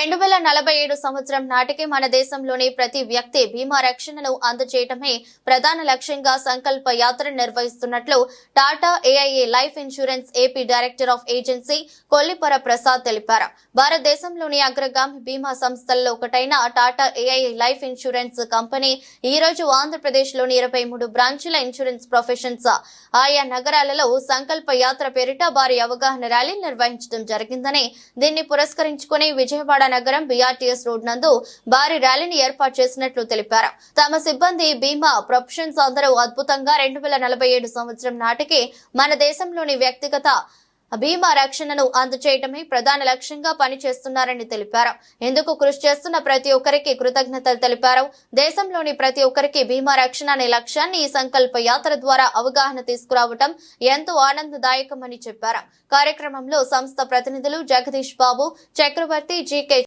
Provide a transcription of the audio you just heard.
2047 సంవత్సరం నాటికి మన దేశంలోని ప్రతి వ్యక్తి బీమా రక్షణను అందజేయటమే ప్రధాన లక్ష్యంగా సంకల్ప యాత్ర నిర్వహిస్తున్నట్లు Tata AIA life insurance AP director of agency Kollipara Prasad తెలిపారు. భారతదేశంలోని అగ్రగామి బీమా సంస్థల్లో ఒకటైన Tata AIA life insurance company ఈ రోజు ఆంధ్రప్రదేశ్లోని 23 బ్రాంచుల ఇన్సూరెన్స్ ప్రొఫెషన్స్ ఆయా నగరాలలో సంకల్ప యాత్ర పేరిట భారీ అవగాహన ర్యాలీ నిర్వహించడం జరిగిందని, దీన్ని పురస్కరించుకుని విజయవాడ నగరం బీఆర్టీఎస్ రోడ్ నందు భారీ ర్యాలీని ఏర్పాటు చేసినట్లు తెలిపారు. తమ సిబ్బంది బీమా ప్రొఫెషన్స్ అందరూ అద్భుతంగా 2047 సంవత్సరం నాటికి మన దేశంలోని వ్యక్తిగత బీమా రక్షణను అందజేయటమే ప్రధాన లక్ష్యంగా పనిచేస్తున్నారని తెలిపారు. ఇందుకు కృషి చేస్తున్న ప్రతి ఒక్కరికి కృతజ్ఞతలు తెలిపారు. దేశంలోని ప్రతి ఒక్కరికి బీమా రక్షణ అనే లక్ష్యాన్ని ఈ సంకల్ప యాత్ర ద్వారా అవగాహన తీసుకురావటం ఎంతో ఆనందదాయకమని చెప్పారు. కార్యక్రమంలో సంస్థ ప్రతినిధులు జగదీష్ బాబు, చక్రవర్తి, జీకే